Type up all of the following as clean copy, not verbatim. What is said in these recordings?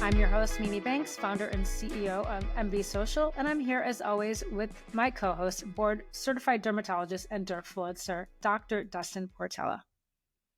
I'm your host, Mimi Banks, founder and CEO of MB Social, and I'm here as always with my co-host, board certified dermatologist and dermatologist, Dr. Dustin Portella.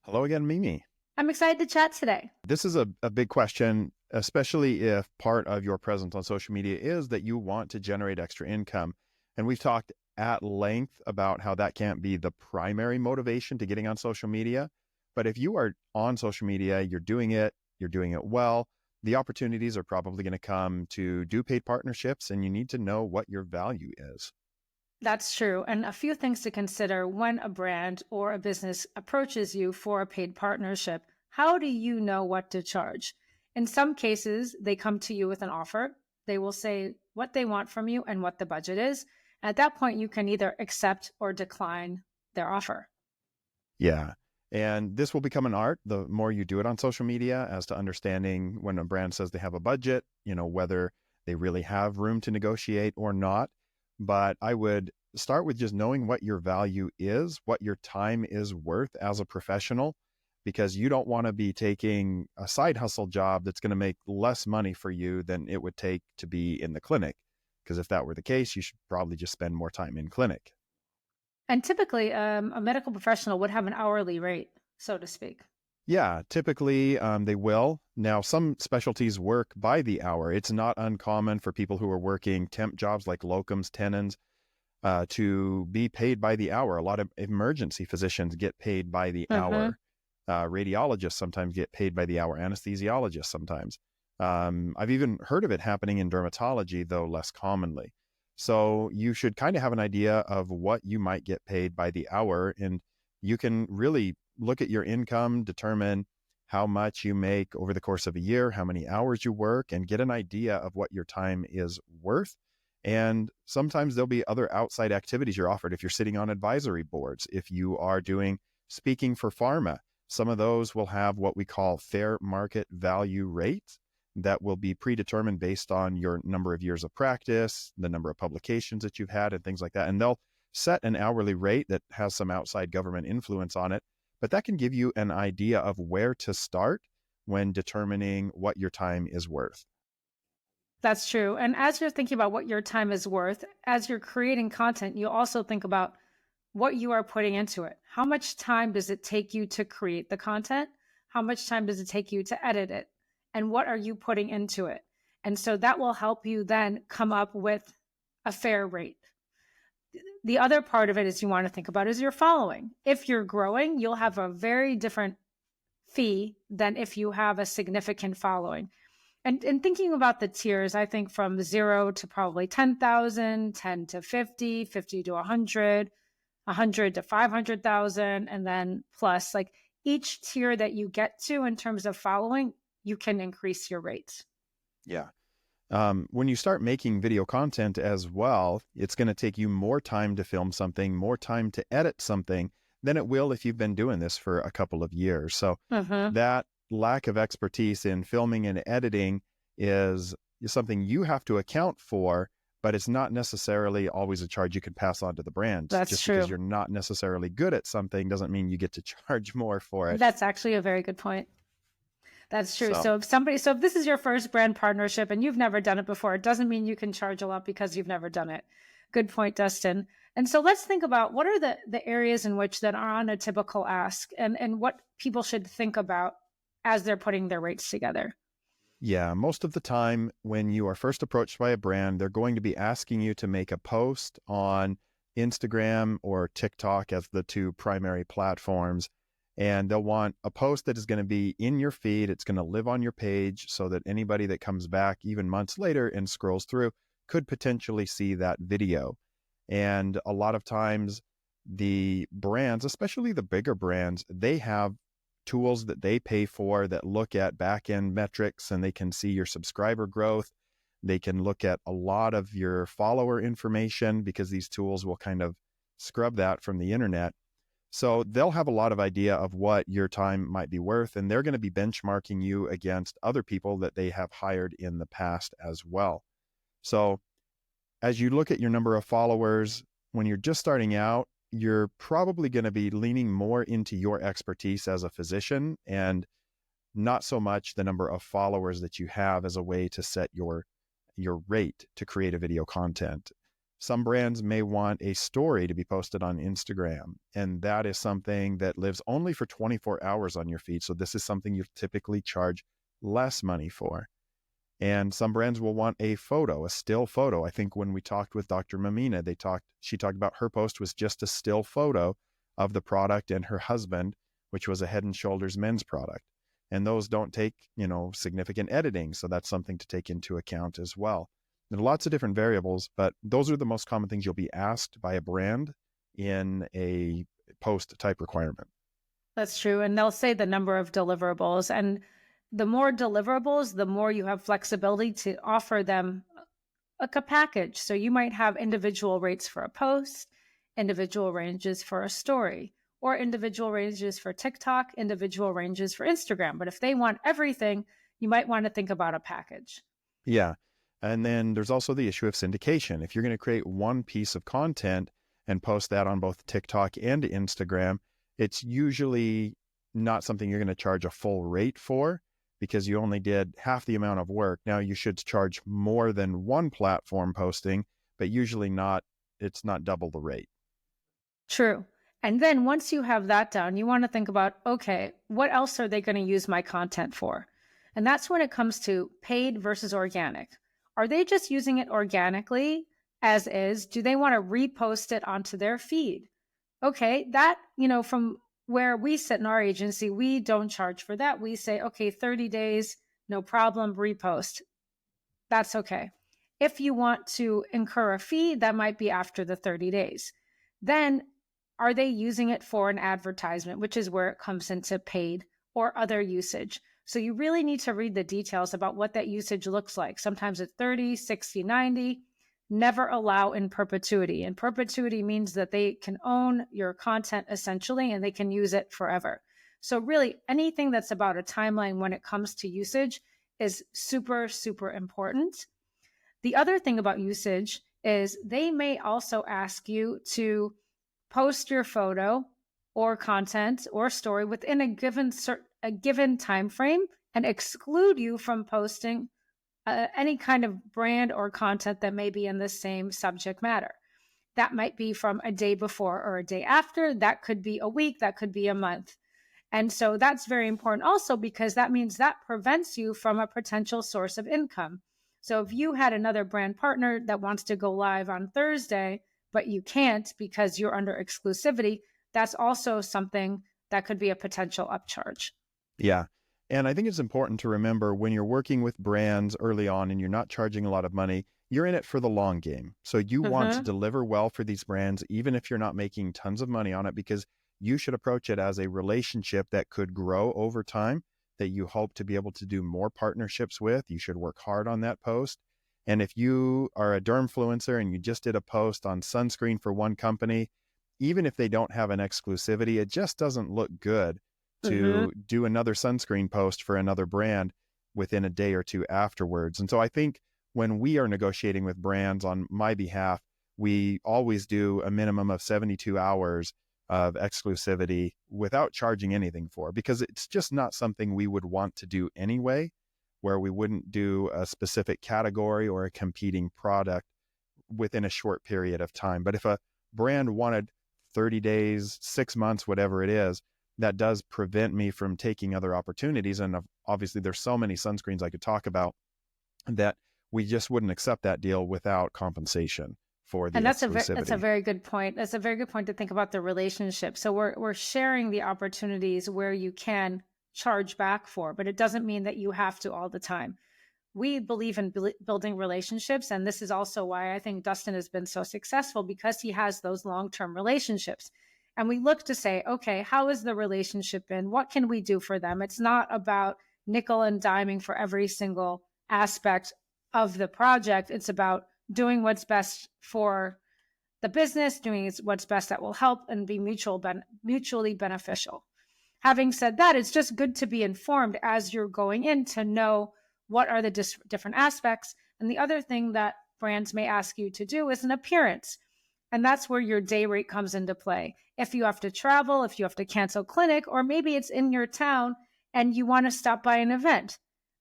Hello again, Mimi. I'm excited to chat today. This is a big question, especially if part of your presence on social media is that you want to generate extra income. And we've talked at length about how that can't be the primary motivation to getting on social media. But if you are on social media, you're doing it well, the opportunities are probably going to come to do paid partnerships, and you need to know what your value is. That's true. And a few things to consider when a brand or a business approaches you for a paid partnership. How do you know what to charge? In some cases, they come to you with an offer. They will say what they want from you and what the budget is. At that point, you can either accept or decline their offer. Yeah. And this will become an art the more you do it on social media, as to understanding when a brand says they have a budget, whether they really have room to negotiate or not. But I would start with just knowing what your value is, what your time is worth as a professional, because you don't want to be taking a side hustle job that's going to make less money for you than it would take to be in the clinic. Because if that were the case, you should probably just spend more time in clinic. And typically, a medical professional would have an hourly rate, so to speak. Yeah, typically they will. Now, some specialties work by the hour. It's not uncommon for people who are working temp jobs like locums, tenens, to be paid by the hour. A lot of emergency physicians get paid by the hour. Radiologists sometimes get paid by the hour. Anesthesiologists sometimes. I've even heard of it happening in dermatology, though less commonly. So you should kind of have an idea of what you might get paid by the hour, and you can really look at your income, determine how much you make over the course of a year, how many hours you work, and get an idea of what your time is worth. And sometimes there'll be other outside activities you're offered. If you're sitting on advisory boards, if you are doing speaking for pharma, some of those will have what we call fair market value rates that will be predetermined based on your number of years of practice, the number of publications that you've had, and things like that. And they'll set an hourly rate that has some outside government influence on it, but that can give you an idea of where to start when determining what your time is worth. That's true. And as you're thinking about what your time is worth, as you're creating content, you also think about what you are putting into it. How much time does it take you to create the content? How much time does it take you to edit it? And what are you putting into it? And so that will help you then come up with a fair rate. The other part of it is you want to think about is your following. If you're growing, you'll have a very different fee than if you have a significant following. And thinking about the tiers, I think from 0 to probably 10,000, 10 to 50, 50 to 100, 100 to 500,000, and then plus, like each tier that you get to in terms of following, you can increase your rates. Yeah. When you start making video content as well, it's going to take you more time to film something, more time to edit something than it will if you've been doing this for a couple of years. So that lack of expertise in filming and editing is something you have to account for, but it's not necessarily always a charge you can pass on to the brand. That's just true. Because you're not necessarily good at something doesn't mean you get to charge more for it. That's actually a very good point. That's true. So if this is your first brand partnership and you've never done it before, it doesn't mean you can charge a lot because you've never done it. Good point, Dustin. And so let's think about what are the areas in which that are on a typical ask and what people should think about as they're putting their rates together. Yeah, most of the time when you are first approached by a brand, they're going to be asking you to make a post on Instagram or TikTok as the two primary platforms. And they'll want a post that is going to be in your feed. It's going to live on your page so that anybody that comes back even months later and scrolls through could potentially see that video. And a lot of times the brands, especially the bigger brands, they have tools that they pay for that look at back-end metrics, and they can see your subscriber growth. They can look at a lot of your follower information because these tools will kind of scrub that from the internet. So they'll have a lot of idea of what your time might be worth, and they're going to be benchmarking you against other people that they have hired in the past as well. So as you look at your number of followers, when you're just starting out, you're probably going to be leaning more into your expertise as a physician and not so much the number of followers that you have as a way to set your rate to create a video content. Some brands may want a story to be posted on Instagram, and that is something that lives only for 24 hours on your feed. So this is something you typically charge less money for. And some brands will want a photo, a still photo. I think when we talked with Dr. Mamina, she talked about her post was just a still photo of the product and her husband, which was a Head and Shoulders men's product. And those don't take, significant editing. So that's something to take into account as well. There are lots of different variables, but those are the most common things you'll be asked by a brand in a post type requirement. That's true. And they'll say the number of deliverables. And the more deliverables, the more you have flexibility to offer them like a package. So you might have individual rates for a post, individual ranges for a story, or individual ranges for TikTok, individual ranges for Instagram. But if they want everything, you might want to think about a package. Yeah. And then there's also the issue of syndication. If you're going to create one piece of content and post that on both TikTok and Instagram, it's usually not something you're going to charge a full rate for because you only did half the amount of work. Now you should charge more than one platform posting, but usually it's not double the rate. True. And then once you have that done, you want to think about, okay, what else are they going to use my content for? And that's when it comes to paid versus organic. Are they just using it organically as is? Do they want to repost it onto their feed? Okay, that, from where we sit in our agency, we don't charge for that. We say, okay, 30 days, no problem, repost. That's okay. If you want to incur a fee, that might be after the 30 days. Then are they using it for an advertisement, which is where it comes into paid or other usage? So you really need to read the details about what that usage looks like. Sometimes it's 30, 60, 90. Never allow in perpetuity. And perpetuity means that they can own your content essentially, and they can use it forever. So really anything that's about a timeline when it comes to usage is super, super important. The other thing about usage is they may also ask you to post your photo or content or story within a given time frame and exclude you from posting any kind of brand or content that may be in the same subject matter. That might be from a day before or a day after. That could be a week. That could be a month. And so that's very important also because that means that prevents you from a potential source of income. So if you had another brand partner that wants to go live on Thursday, but you can't because you're under exclusivity, that's also something that could be a potential upcharge. Yeah. And I think it's important to remember when you're working with brands early on and you're not charging a lot of money, you're in it for the long game. So you want to deliver well for these brands, even if you're not making tons of money on it, because you should approach it as a relationship that could grow over time, that you hope to be able to do more partnerships with. You should work hard on that post. And if you are a dermfluencer and you just did a post on sunscreen for one company, even if they don't have an exclusivity, it just doesn't look good to do another sunscreen post for another brand within a day or two afterwards. And so I think when we are negotiating with brands on my behalf, we always do a minimum of 72 hours of exclusivity without charging anything for, because it's just not something we would want to do anyway, where we wouldn't do a specific category or a competing product within a short period of time. But if a brand wanted 30 days, 6 months, whatever it is, that does prevent me from taking other opportunities. And obviously there's so many sunscreens I could talk about that we just wouldn't accept that deal without compensation for the exclusivity. That's a very good point. That's a very good point to think about the relationship. So we're sharing the opportunities where you can charge back for, but it doesn't mean that you have to all the time. We believe in building relationships. And this is also why I think Dustin has been so successful, because he has those long-term relationships. And we look to say, okay, how is the relationship been? What can we do for them? It's not about nickel and diming for every single aspect of the project. It's about doing what's best for the business, doing what's best that will help and be mutually beneficial. Having said that, it's just good to be informed as you're going in to know what are the different aspects. And the other thing that brands may ask you to do is an appearance. And that's where your day rate comes into play. If you have to travel, if you have to cancel clinic, or maybe it's in your town and you want to stop by an event.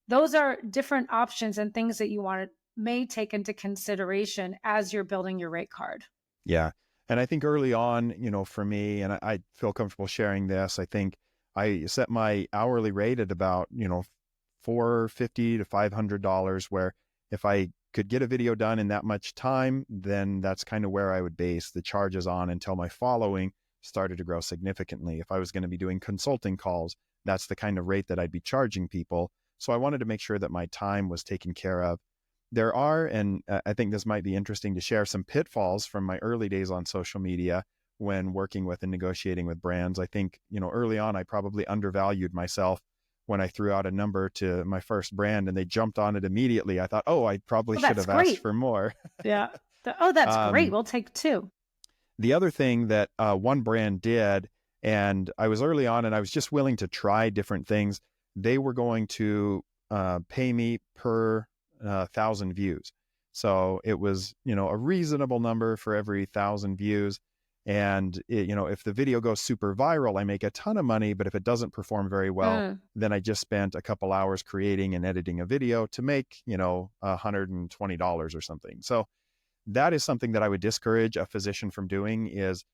Those are different options and things that you want to may take into consideration as you're building your rate card. Yeah. And I think early on, for me, and I feel comfortable sharing this, I think I set my hourly rate at about, $450 to $500, where if I could get a video done in that much time, then that's kind of where I would base the charges on until my following started to grow significantly. If I was going to be doing consulting calls, that's the kind of rate that I'd be charging people. So I wanted to make sure that my time was taken care of. There are, and I think this might be interesting to share, some pitfalls from my early days on social media when working with and negotiating with brands. I think, early on, I probably undervalued myself when I threw out a number to my first brand and they jumped on it immediately. I thought, oh, I probably Oh, should that's have asked great. for more. Yeah. Oh, that's great. Um, We'll take two. the other thing that one brand did, and I was early on and I was just willing to try different things, they were going to pay me per 1,000 views. So it was, a reasonable number for every 1,000 views. And if the video goes super viral, I make a ton of money, but if it doesn't perform very well, Mm. then I just spent a couple hours creating and editing a video to make, $120 or something. So that is something that I would discourage a physician from doing, is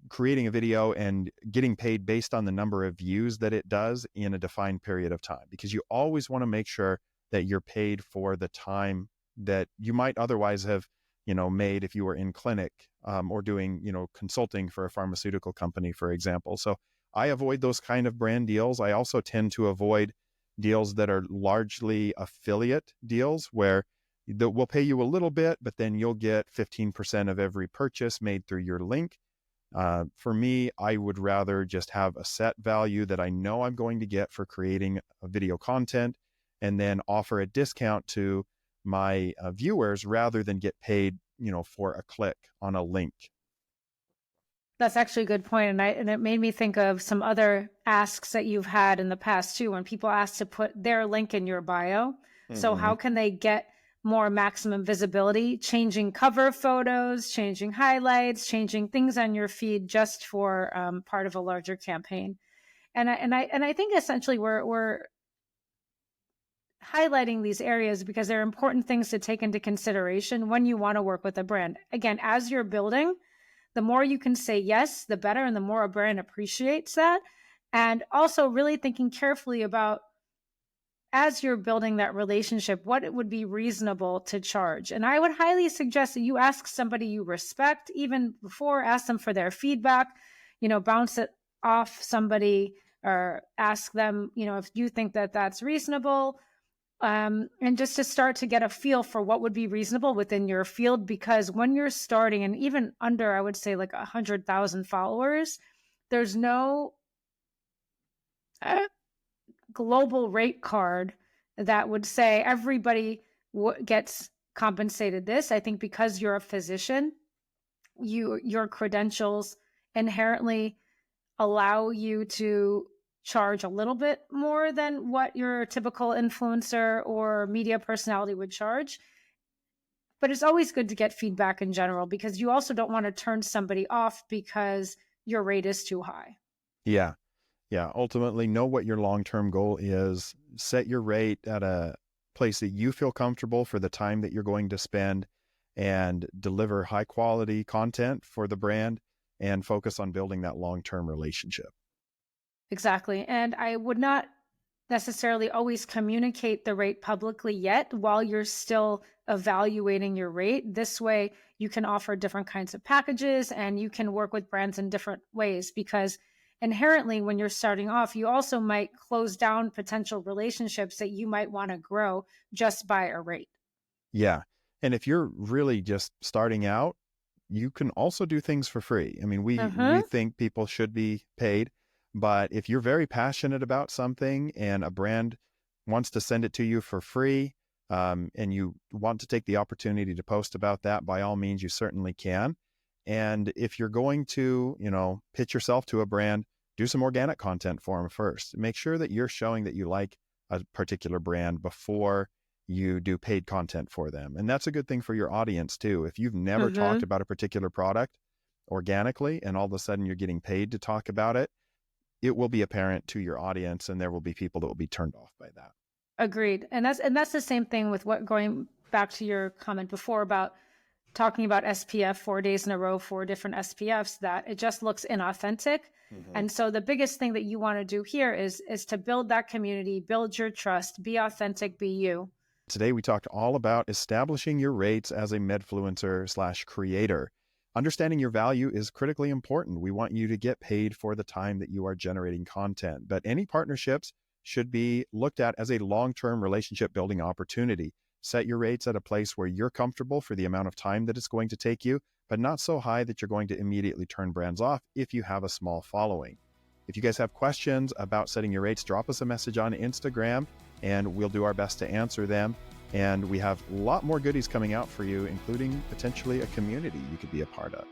creating a video and getting paid based on the number of views that it does in a defined period of time, because you always want to make sure that you're paid for the time that you might otherwise have, made if you were in clinic or doing, consulting for a pharmaceutical company, for example. So I avoid those kind of brand deals. I also tend to avoid deals that are largely affiliate deals where we'll pay you a little bit, but then you'll get 15% of every purchase made through your link. For me, I would rather just have a set value that I know I'm going to get for creating a video content, and then offer a discount to my viewers rather than get paid, for a click on a link. That's actually a good point. And it made me think of some other asks that you've had in the past too, when people ask to put their link in your bio. So Mm-hmm. how can they get more maximum visibility? Changing cover photos, changing highlights, changing things on your feed just for part of a larger campaign. And I think essentially we're highlighting these areas because they're important things to take into consideration when you want to work with a brand. Again, as you're building, the more you can say yes, the better, and the more a brand appreciates that. And also really thinking carefully about, as you're building that relationship, what it would be reasonable to charge. And I would highly suggest that you ask somebody you respect even before, ask them for their feedback, bounce it off somebody, or ask them, if you think that that's reasonable. And just to start to get a feel for what would be reasonable within your field, because when you're starting, and even under, I would say like 100,000 followers, there's no global rate card that would say everybody gets compensated this. I think because you're a physician, your credentials inherently allow you to charge a little bit more than what your typical influencer or media personality would charge. But it's always good to get feedback in general, because you also don't want to turn somebody off because your rate is too high. Yeah. Yeah. Ultimately, know what your long-term goal is. Set your rate at a place that you feel comfortable for the time that you're going to spend, and deliver high quality content for the brand, and focus on building that long-term relationship. Exactly. And I would not necessarily always communicate the rate publicly yet while you're still evaluating your rate. This way, you can offer different kinds of packages and you can work with brands in different ways, because inherently, when you're starting off, you also might close down potential relationships that you might want to grow just by a rate. Yeah. And if you're really just starting out, you can also do things for free. I mean, we Uh-huh. think people should be paid, but if you're very passionate about something and a brand wants to send it to you for free, and you want to take the opportunity to post about that, by all means, you certainly can. And if you're going to, pitch yourself to a brand, do some organic content for them first. Make sure that you're showing that you like a particular brand before you do paid content for them. And that's a good thing for your audience too. If you've never talked Uh-huh. about a particular product organically and all of a sudden you're getting paid to talk about it, it will be apparent to your audience, and there will be people that will be turned off by that. Agreed. And that's the same thing with what going back to your comment before about talking about SPF 4 days in a row, 4 different SPFs, that it just looks inauthentic. And so the biggest thing that you want to do here is to build that community, build your trust, be authentic, be you. Today, we talked all about establishing your rates as a Medfluencer/creator. Understanding your value is critically important. We want you to get paid for the time that you are generating content, but any partnerships should be looked at as a long-term relationship building opportunity. Set your rates at a place where you're comfortable for the amount of time that it's going to take you, but not so high that you're going to immediately turn brands off if you have a small following. If you guys have questions about setting your rates, drop us a message on Instagram and we'll do our best to answer them. And we have a lot more goodies coming out for you, including potentially a community you could be a part of.